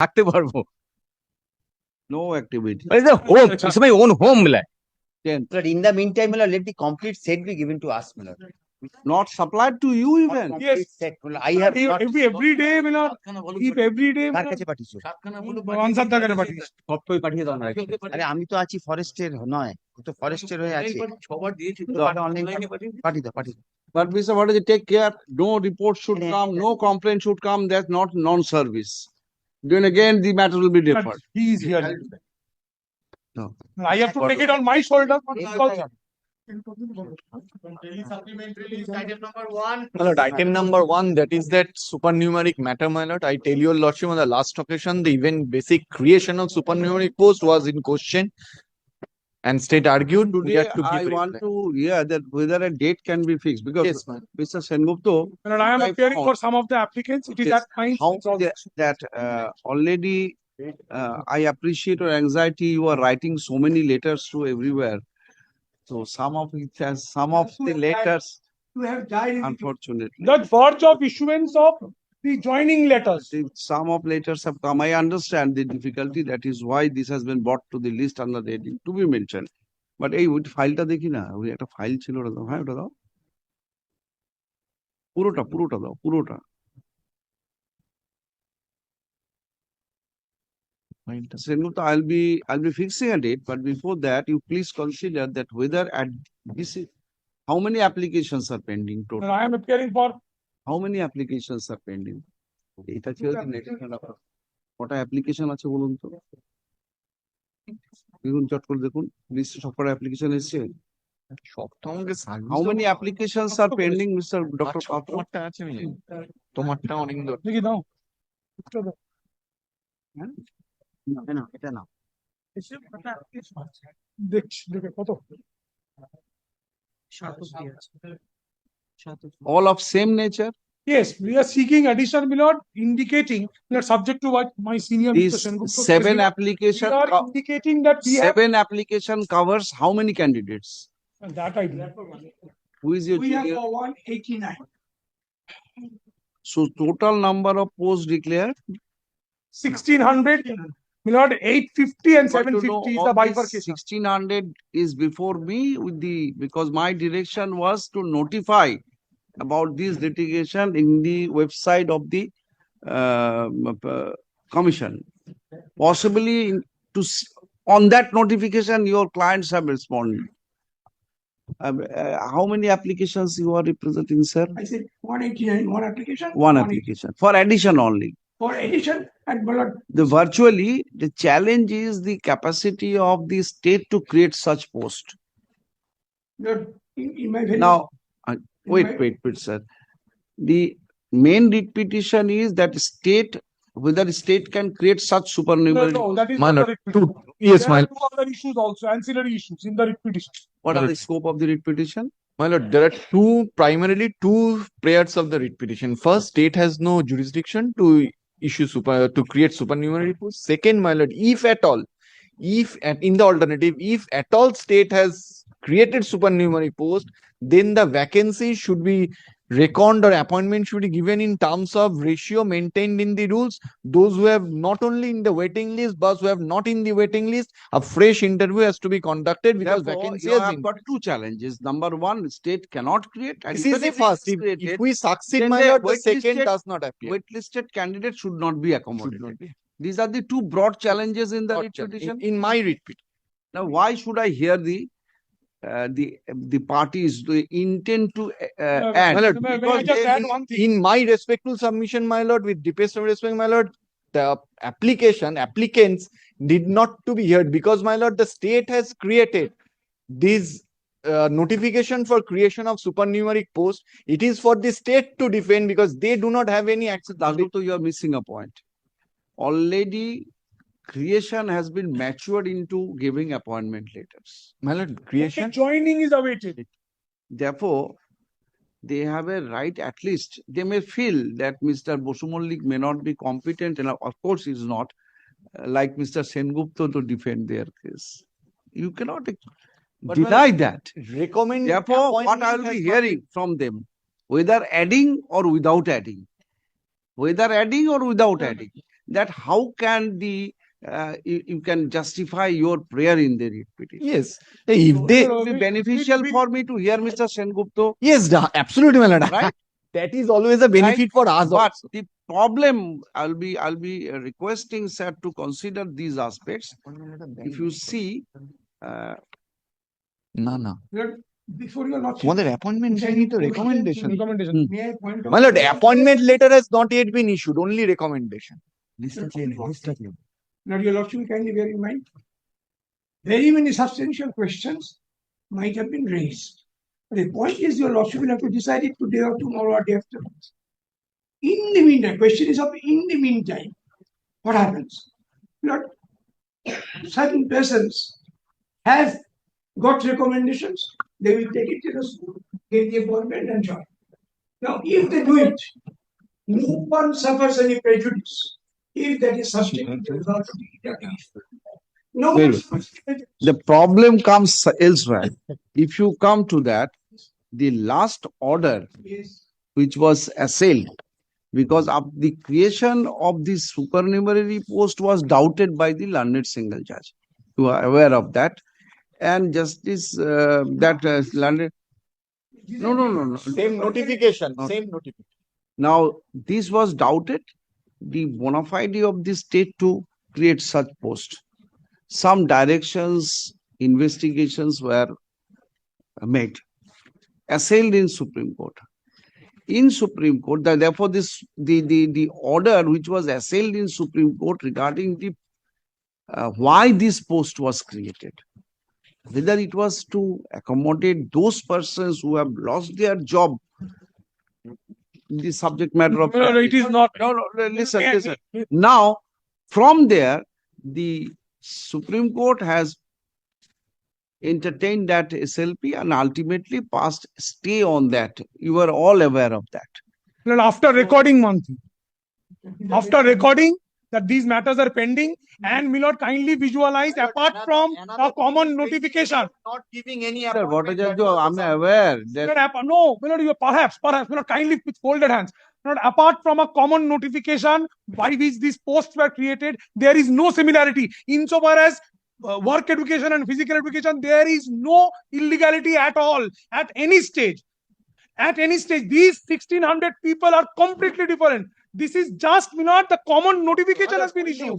থাকতে পারবো। No activity. It's a home. It's my own home, my lord. 10th. But in the meantime, my lord, let the complete set be given to us, my lord. Not supplied to you even. Complete set. My lord, I have not. every day, my lord, if every day, কার কাছে পাঠিয়েছো? Answer দা কাছে পাঠিয়েছি। সবটাই পাঠিয়ে দাও না। আরে আমি তো আছি ফরেস্টের নয়, ও তো ফরেস্টের হয়ে আছে। অনলাইন পাঠিয়ে দাও, পাঠিয়ে দাও। But Mr. Bhattaji, take care. No report should come, no complaint should come. That's not non-service. Then again, the matter will be deferred. He is here. No. I have to take it on my shoulder. My lord, item number 1, that is that supernumeric matter, my lord. I tell your lordship, on the last occasion, the even basic creation of supernumeric post was in question and state argued. We Today, had to give I want reply. to hear that whether a date can be fixed because Yes, ma'am. Mr. Sengupta, And I am appearing for some of the applicants. It is Yes. at times. how it's also- that already I appreciate your anxiety. You are writing so many letters to everywhere. So some of it has some of the letters, You have died in unfortunately. the verge of issuance of the joining letters. Some of letters have come. I understand the difficulty. That is why this has been brought to the list under the heading to be mentioned. But এই ফাইলটা দেখি না, ওই একটা file ছিল ওটা দাও। হ্যাঁ ওটা দাও, পুরোটা পুরোটা দাও, পুরোটা। Sengupta, I'll be fixing a date, but before that, you please consider that whether at this is how many applications are pending And total? I am appearing for How many applications are pending? এটা ছিল কটা application আছে বলুন তো? দেখুন চট করে দেখুন লিস্টে সবকটা অ্যাপ্লিকেশন এসেছে। How many applications are pending, Mr. Dr. Patra? তোমারটা আছে আমি জানি। তোমারটা অনেক দূর। দেখি দাও। না, এটা না। দেখছি দেখে কত All of same nature? Yes, we are seeking additional, my lord, indicating that subject to what my senior Mr. These Sengupta says, seven we application are indicating that we have seven application covers how many candidates? that idea. Who is your We have junior? for 189. So total number of posts declared? 1600, my lord, 850 and But to know 750 is all the this bifurcation. 1600 is before me with the, because my direction was to notify about this litigation in the website of the commission. Possibly on that notification, your clients have responded. How many applications you are representing, sir? I said 189, one application. One application for addition only. For addition and my lord, The virtually, the challenge is the capacity of the state to create such post. in my very. Now, wait, sir. The main writ petition is that state, whether state can create such supernumerary. No, that is My not lord, the writ petition. Yes, There my are two other issues also, ancillary issues in the writ petition. What are the scope of the writ petition? My lord, there are primarily two prayers of the writ petition. First, state has no jurisdiction to issue to create supernumerary posts. Second, my lord, if at all, in the alternative, if at all state has created supernumerary post, then the vacancy should be reckoned or appointment should be given in terms of ratio maintained in the rules. Those who have not only in the waiting list, but who have not in the waiting list, a fresh interview has to be conducted because Therefore, vacancy you has have got two challenges. Number one, state cannot create. And This even is the if it first. is If created, we succeed, then my the lord, the waitlisted- second does not appear. waitlisted candidates should not be Should accommodated. not be. These are the two broad challenges in the writ petition. In my writ petition. Now, why should I hear the parties they intend to add? My lord, May I because just they- add one thing? in my respectful submission, my lord, with deepest of respect, my lord, the applicants did not to be heard because, my lord, the state has created this notification for creation of supernumeric post. It is for the state to defend because they do not have any access. Dasgupta, you are missing a point. Already creation has been matured into giving appointment letters. My lord, creation. Joining is awaited. Therefore, they have a right, at least they may feel that Mr. Bosu Mollik may not be competent, and of course he is not, like Mr. Sengupta to defend their case. You cannot But deny that. Recommend. Therefore, what appointment I will has be not hearing from them, whether adding or without adding, whether adding or without adding, that how can you can justify your prayer in the writ petition. Yes. If they, It will be beneficial for me to hear Mr. Sengupta, yes, absolutely, my lord. right? That is always a benefit for us. But also. the problem, I'll be requesting sir to consider these aspects. If you see, No, no. Before your lordship. তোমাদের appointment চাইনি তো recommendation. Recommendation. May I point out? My lord, appointment letter has not yet been issued, only recommendation. Now, your lordship, kindly bear in mind, very many substantial questions might have been raised. The point is, your lordship will have to decide it today or tomorrow or day after. In the meantime, question is of in the meantime, what happens? Lord, certain persons have got recommendations, they will take it to the school, get the appointment and join. Now, if they do it, no one suffers any prejudice. If that is sustained, the result of the no Very one good. suffers prejudice. the problem comes elsewhere. If you come to that, the last order Yes. which was assailed because of the creation of this supernumerary post was doubted by the learned single judge. You are aware of that. And justice learned. No. Same notification, Not- same notification. Now, this was doubted, the bona fide of the state to create such post. Some directions, investigations were made, assailed in Supreme Court. In Supreme Court, therefore, the order which was assailed in Supreme Court regarding the why this post was created, whether it was to accommodate those persons who have lost their job, the subject matter of No, it is not. no, listen. Now, from there, the Supreme Court has entertained that SLP and ultimately passed stay on that. You are all aware of that. Well, after recording one thing, after recording that these matters are pending, and Milord kindly visualize apart from a common notification. Not giving any Sir, what is appointment that? I'm aware that No, Milord, you perhaps, Milord, kindly with folded hands. Milord, apart from a common notification by which these posts were created, there is no similarity. Insofar as work education and physical education, there is no illegality at all at any stage. At any stage, these 1600 people are completely different. This is just not the common notification has been issued.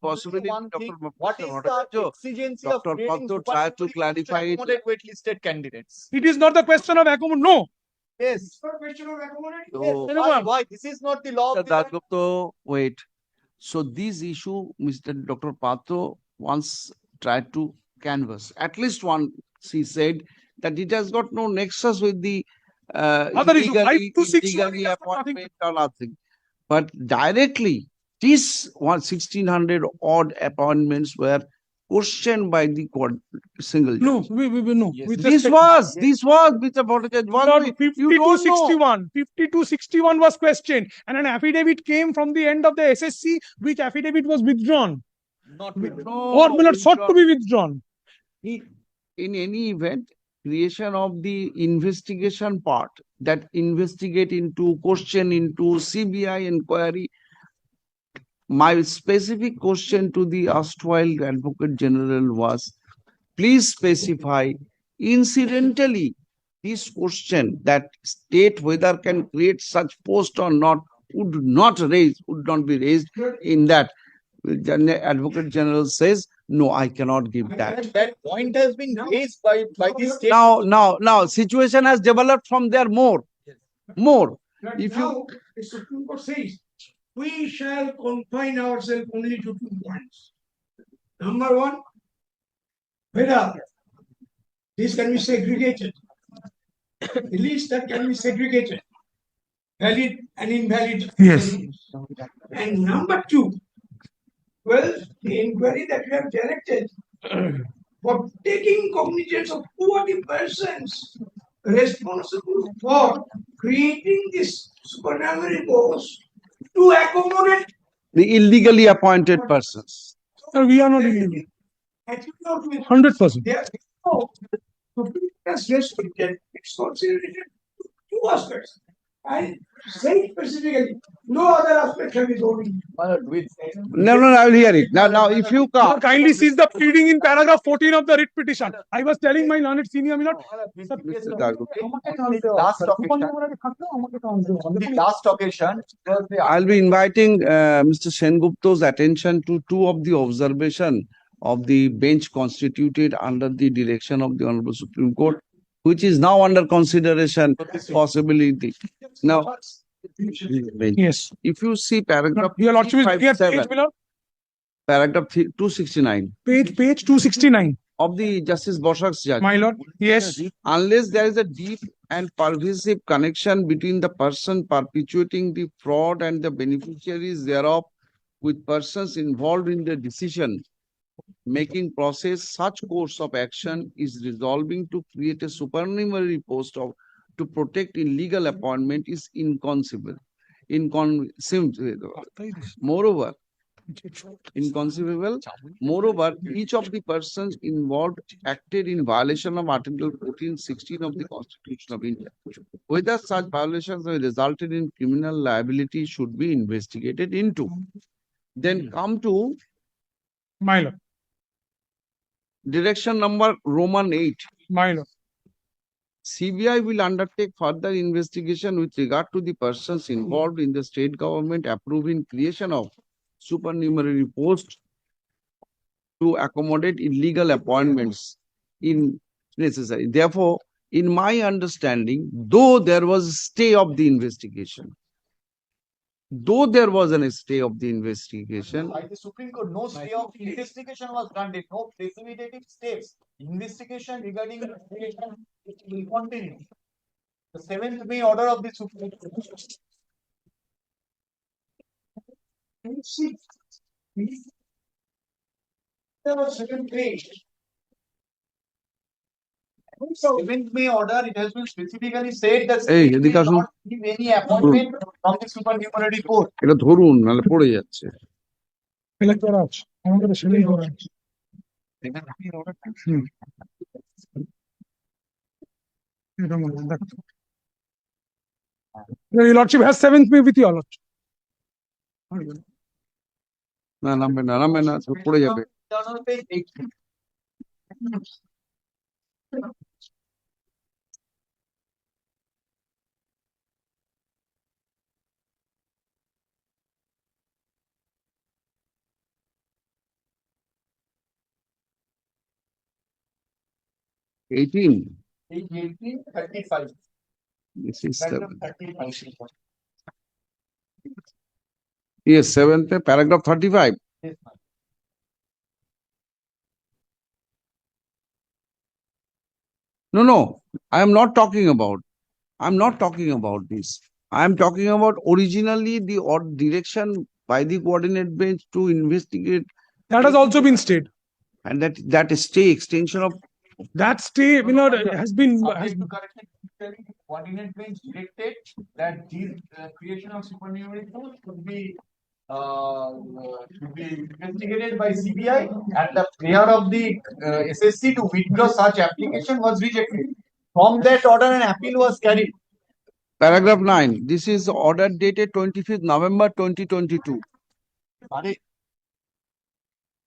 possibly Dr. What is Bhattacharya, the exigency of Dr. creating Patto tried to clarify it. accommodate waitlisted candidates? It is not the question of accommodation. No. Yes. It's not a question of accommodation. So, Why? This is not the law Mr. of the land. Dasgupta, wait. So this issue, Mr. Dr. Patto once tried to canvass. At least one, she said that it has got no nexus with the Other issue, 5261, illegally that's got nothing appointment or nothing. But directly, this 1600 odd appointments were questioned by the court, single judge. No, no. Yes. With This respect- was, Mr. Bhattacharya, Not you don't know. 5261 was questioned, and an affidavit came from the end of the SSC, which affidavit was withdrawn. Not with Or will not sought to be withdrawn. In any event, creation of the investigation part that investigate into, question into CBI inquiry. My specific question to the erstwhile Advocate General was, please specify incidentally this question that state whether can create such post or not would not be raised in that. The Advocate General says, no, I cannot give that. That point has been raised by the state. Now, situation has developed from there more. If you- Now, the Supreme Court says, we shall confine ourselves only to 2 points. Number one, whether this can be segregated, the list that can be segregated, valid and invalid. Yes. And number two, well, the inquiry that we have directed for taking cognizance of who are the persons responsible for creating this supernumerary post to accommodate. the illegally appointed persons. We are not illegal. 100%. There is no. Supreme Court has restricted its consideration to 2 aspects. And say specifically, no other aspect shall be told. No, I will hear it. Now, if you come, Kindly cease the pleading in paragraph 14 of the writ petition. I was telling my learned senior Milord. Mr. Dagu, The last occasion, I'll be inviting Mr. Sengupta's attention to two of the observation of the bench constituted under the direction of the Honorable Supreme Court, which is now under consideration possibility. Now, Yes. if you see paragraph Your Lordship is looking at 357, page, Milord. paragraph 269 Page 269. of the Justice Boshak's judgment. My Lord. Yes. Unless there is a deep and pervasive connection between the person perpetuating the fraud and the beneficiaries thereof with persons involved in the decision making process, such course of action is resolving to create a supernumerary post of to protect illegal appointment is inconceivable. Moreover, inconceivable. Moreover, each of the persons involved acted in violation of Article 14(16) of the Constitution of India. Whether such violations have resulted in criminal liability should be investigated into. Then come to My Lord. direction number Roman 8. My Lord. CBI will undertake further investigation with regard to the persons involved in the state government approving creation of supernumerary posts to accommodate illegal appointments in necessary. Therefore, in my understanding, though there was a stay of the investigation, by the Supreme Court, no stay of investigation was granted, no precipitative steps. Investigation regarding the creation will continue. The 7th May order of the Supreme Court. There was 7th May. 7th May order, it has been specifically said that Hey, state may Edika, not give any appointment from the supernumerary court. এটা ধরুন নাহলে পড়ে যাচ্ছে। Elect করা আছে। আমাদের সেটাই করা আছে। এটা মনে হয়, দেখো। Your Lordship has 7th May with your Lordship. না নামবে না পড়ে যাবে। Eighteen. 1835. This is Paragraph 7. 35. Yes, 7th, paragraph 35. Yes, ma'am. No, I'm not talking about this. I'm talking about originally the direction by the coordinate bench to investigate, That has also been stayed. and that stay extension of That stay, Milord, has been. Subject to correction, telling the coordinate bench directed that the creation of supernumerary post should be investigated by CBI, and the prayer of the SSC to withdraw such application was rejected. From that order, an appeal was carried. paragraph 9. This is order dated 25th November 2022.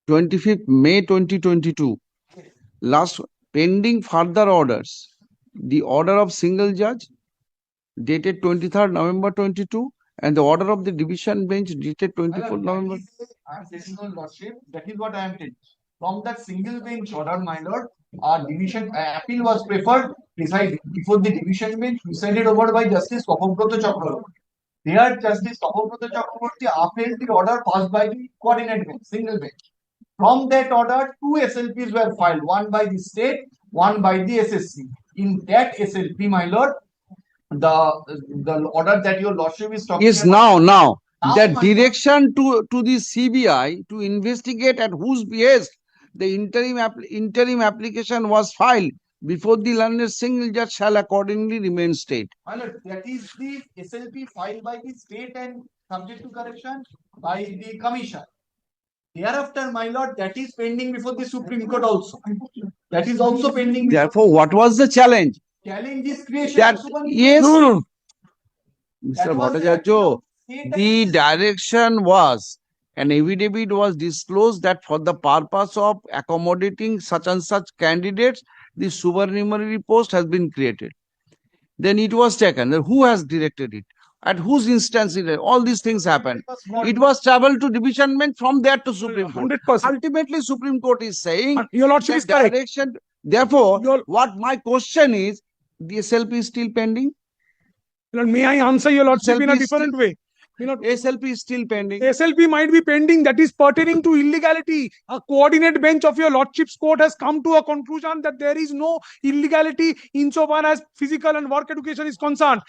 25th May 2022. Last pending further orders. The order of single judge dated 23rd November 22 and the order of the division bench dated 24th November. I am saying, your lordship, that is what I am telling. From that single bench order, my lord, division appeal was preferred presided before the division bench presided over by Justice Swapnabrat Chakraborty. There, Justice Swapnabrat Chakraborty upheld the order passed by the coordinate bench, single bench. From that order, 2 SLPs were filed, one by the state, one by the SSC. In that SLP, my lord, the order that your lordship is talking Yes, about. now the my direction to the CBI to investigate at whose behest the interim application was filed before the learned single judge shall accordingly remain state. My lord, that is the SLP filed by the state and subject to correction by the commission. Thereafter, my lord, that is pending before the Supreme Court also. That is also pending. Therefore, what was the challenge? Challenge is creation. That of supernumerary yes, No. Mr. was Bhattacharya, state the direction was, an affidavit was disclosed that for the purpose of accommodating such and such candidates, the supernumerary post has been created. Then it was taken. Then who has directed it? At whose instance it? All these things happened. It was traveled to division bench, from there to Supreme Court. 100%. Ultimately, Supreme Court is saying Your Lordship that is correct. direction. Therefore, Your- what my question is, the SLP is still pending. My lord, may I answer your Lordship in a SLP is different way? My lord, SLP is still pending. SLP might be pending, that is pertaining to illegality. A coordinate bench of your Lordship's court has come to a conclusion that there is no illegality insofar as physical and work education is concerned.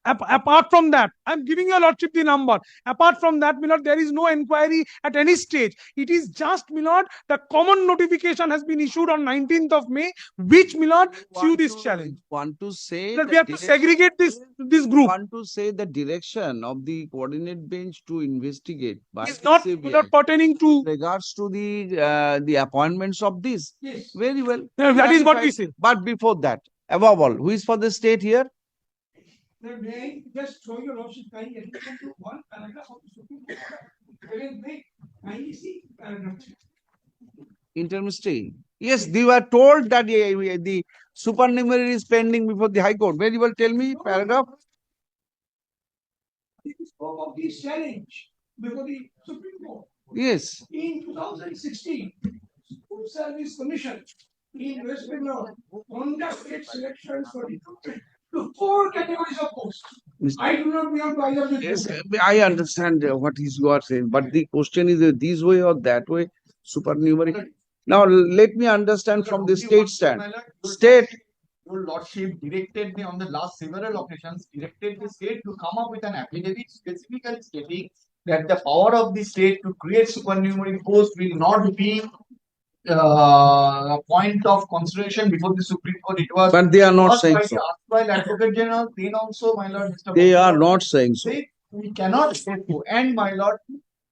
Apart from that, I'm giving your Lordship the number. Apart from that, my lord, there is no inquiry at any stage. It is just, my lord, the common notification has been issued on 19th of May, which, my lord, through this challenge. Want to say That the we have to direction- segregate this group. Want to say the direction of the coordinate bench to investigate by It's the not, CBI not pertaining to. regards to the appointments of this. Yes. Very well. That is what we Clarified. say. But before that, above all, who is for the state here? Now, may I just show your lordship kindly attention to one paragraph of the Supreme Court order. Very big. Kindly see paragraph 3. Intermistry. Yes, they were told that the supernumerary is pending before the High Court. Very well, tell me paragraph. It spoke of this challenge before the Supreme Court. Yes. In 2016, School Service Commission in West Bengal conducted selections for recruitment to 4 categories of posts. Mr. I do not belong to either of the Yes, two. I understand what is you are saying, but the question is this way or that way, supernumerary. Now, let me understand from the state stand. State, Your Lordship directed me on the last several occasions, directed the state to come up with an affidavit specifically stating that the power of the state to create supernumerary posts will not be a point of consideration before the Supreme Court. It was but they are not asked saying by so. the erstwhile Advocate General, then also, my lord, Mr. They are Bhattacharya not saying so. say we cannot say so. And my lord,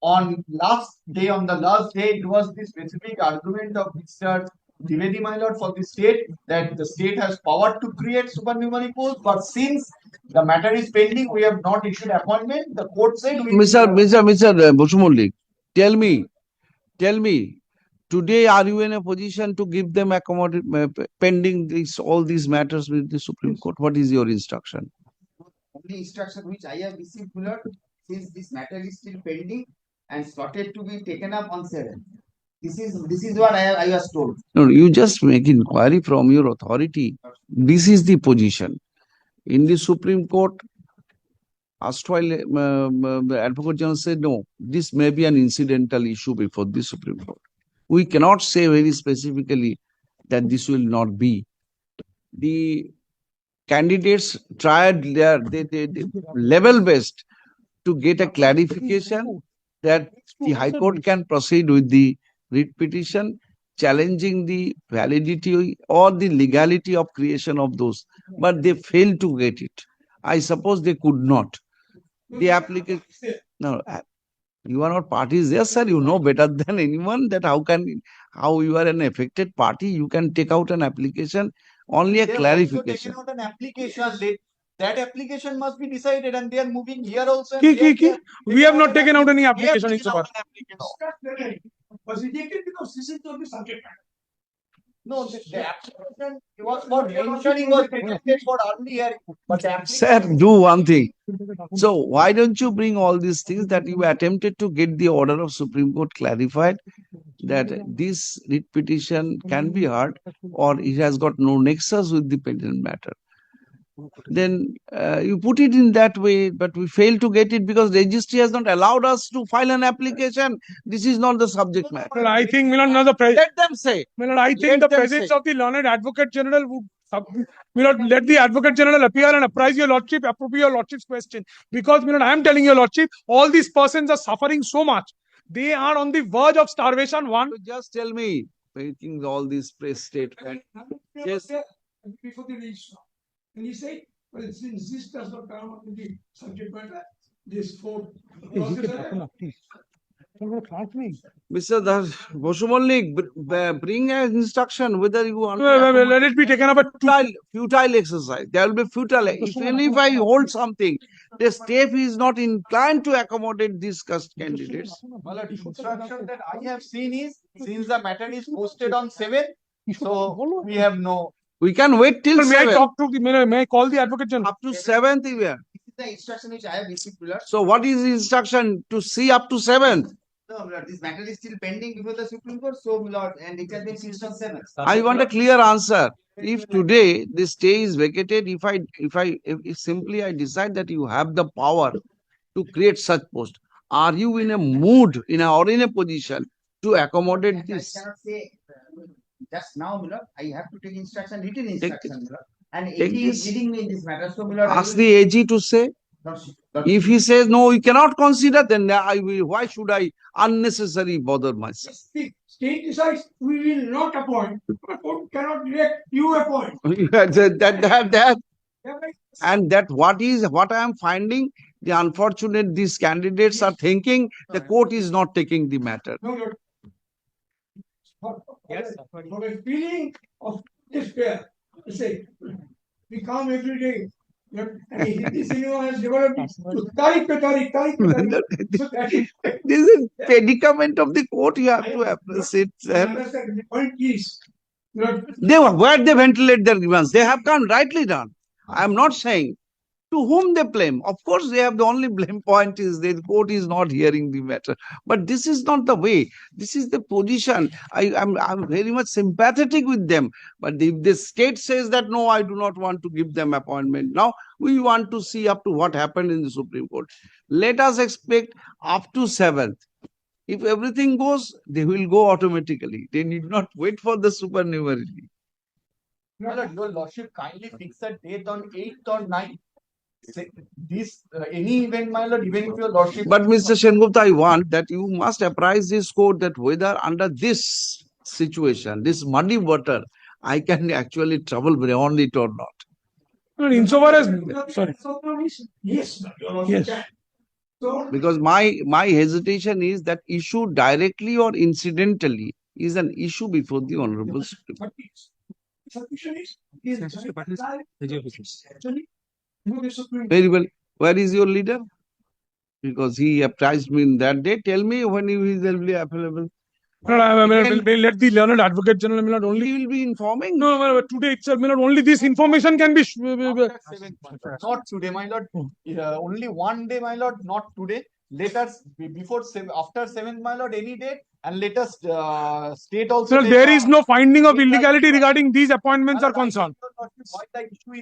on the last day, it was the specific argument of Mr. Dwivedi, my lord, for the state that the state has power to create supernumerary posts, but since the matter is pending, we have not issued appointment. The court said we Mr. Bosumollik, tell me, today are you in a position to give them pending all these matters with the Supreme Court? What is your instruction? Only instruction which I have received, my lord, since this matter is still pending and slotted to be taken up on 7th. This is what I was told. No, you just make inquiry from your authority. This is the position. In the Supreme Court, erstwhile the Advocate General said, no, this may be an incidental issue before the Supreme Court. We cannot say very specifically that this will not be. The candidates tried their level best to get a clarification that the High Court can proceed with the writ petition challenging the validity or the legality of creation of those, but they failed to get it. I suppose they could not. The applicant, no, you are not parties there, sir. You know better than anyone that how you are an affected party, you can take out an application, only a They have also clarification. taken out an application. That application must be decided, and they are moving here also. and Ki- there ki- they are We have not an taken out any We have application taken insofar. out an application. Was rejected because this is not the subject matter. No, the application was for mentioning was rejected for early hearing, but the Sir, application. do one thing. So why don't you bring all these things that you attempted to get the order of Supreme Court clarified that this writ petition can be heard or it has got no nexus with the pending matter. Then you put it in that way, but we fail to get it because registry has not allowed us to file an application. This is not the subject matter. Well, I think, Milan, now the Let them say. I think Let the them presence say. of the learned Advocate General would let the Advocate General appear and apprise your Lordship, appropriate your Lordship's question. Because, I am telling your Lordship, all these persons are suffering so much. They are on the verge of starvation. One, So just tell me, making all these press statements. Yes. Before the registrar. And he said, well, since this does not come up to the subject matter, this 4 process. Mr. Bosumollik, bring an instruction whether you want Let it be taken up at futile exercise. There will be futile. Even if I hold something, the state is not inclined to accommodate these candidates. Well, the instruction that I have seen is, since the matter is posted on 7, so we have no. We can wait till May I 7th. talk to the, may I call the advocate general? Up to 7th even. This is the instruction which I have received, my lord. So what is the instruction to see up to 7th? No, my lord, this matter is still pending before the Supreme Court, so my lord, and it has been fixed on 7th. I want a clear answer. If today the stay is vacated, if simply I decide that you have the power to create such post, are you in a mood, or in a position to accommodate And this? I cannot say just now, my lord, I have to take instruction, written instruction, my lord. And Take AG is this. leading me in this matter, so my lord, I Ask will- the AG to say. Lordship, If he says no, you cannot consider, then I will. Why should I unnecessarily bother myself? If the state decides we will not appoint, the court cannot direct you appoint. that Yeah, right? and that what I am finding, the unfortunate these candidates are thinking the court is not taking the matter. No, no. For a feeling of despair, I say, we come every day. And Hindi cinema has developed to tarik pe tarik, tarik pe tarik. So that is, This is a predicament of the court. You have to appreciate. I understand. The point is, Where they ventilate their grievance, they have done rightly done. I am not saying to whom they blame. Of course, they have the only blame point is the court is not hearing the matter. But this is not the way. This is the position. I'm very much sympathetic with them. But if the state says that no, I do not want to give them appointment. Now we want to see up to what happened in the Supreme Court. Let us expect up to 7th. If everything goes, they will go automatically. They need not wait for the supernumerary. My lord, your lordship kindly fix a date on 8th or 9th. Say, this, any event, my lord, even if your lordship. But Mr. Sengupta, I want that you must apprise this court that whether under this situation, this muddy water, I can actually travel beyond it or not. Insofar as, sorry. yes, Yes. So, Because my hesitation is that issue directly or incidentally is an issue before the Honorable Supreme Court. but it's- submission is actually, the Supreme Very well. Where is your leader? Because he apprised me in that day. Tell me when he will be available. We'll let the learned advocate general, my lord, only. He will be informing. No, my lord, today itself, my lord, only this information can be. After 7th, my lord. Not today, my lord. Only one day, my lord, not today. Let us before 7, after 7th, my lord, any date, and let us state also. Sir, take, there is no finding of take the- illegality regarding these appointments are concerned.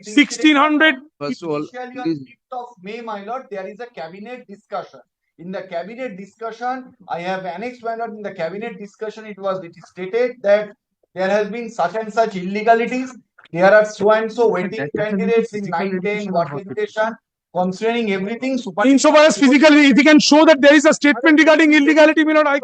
1600. First of all, Initially on please, 5th of May, my lord, there is a cabinet discussion. In the cabinet discussion, I have annexed, my lord, in the cabinet discussion, it is stated that there has been such and such illegalities. There are so and so waiting candidates in 9-10 work education. Concerning everything, Insofar as physically, if you can show that there is a statement regarding illegality, my lord, I.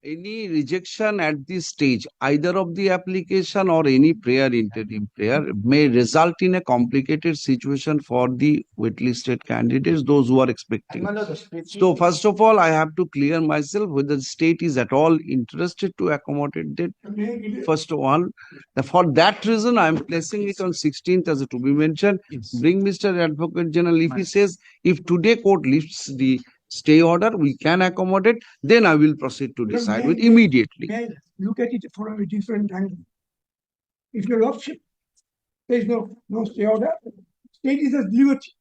any rejection at this stage, either of the application or any prayer, interim prayer, may result in a complicated situation for the waitlisted candidates, those who are expecting. my lord, So first of all, I have to clear myself whether the state is at all interested to accommodate it. First of all, for that reason, I am placing it on 16th as a to be mentioned. Bring Mr. Advocate General. If he says, if today court lifts the stay order, we can accommodate, then I will proceed to decide with immediately. May I look at it from a different angle. If your lordship, there is no stay order, state is at liberty.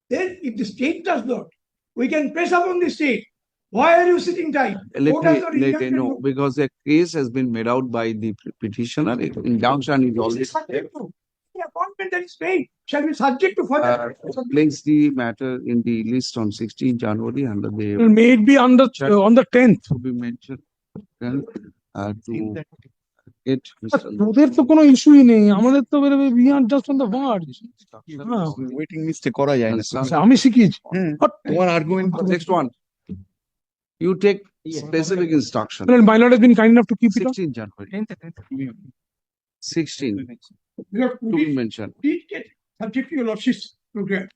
Then if the state does not, we can press upon the state. Why are you sitting tight? Court has not injuncted No, you. because a case has been made out by the petitioner. Injunction is already Subject to the appointment that is made shall be subject to further. place the matter in the list on 16 January under the May it be on the 10th. to be mentioned. Then, to get ওদের তো কোনো ইস্যুই নেই আমাদের তো we are just on the verge. Waiting লিস্টে করা যায় না আচ্ছা, আমি শিখিয়েছি তোমার argument next one. You take specific instruction. my lord has been kind enough to keep it on. 16 January. 16 Because to be mentioned. please get subject to your lordship's program.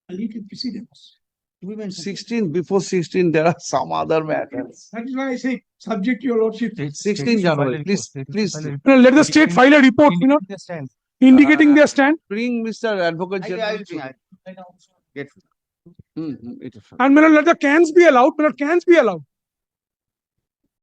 A legal precedence. We mentioned. 16, before 16, there are some other matters. That is why I say, subject to your lordship. 16 January, please, please Let the state file a report, indicating their stand. bring Mr. Advocate I General. will bring, I- It is fine. And let the cans be allowed, cans be allowed.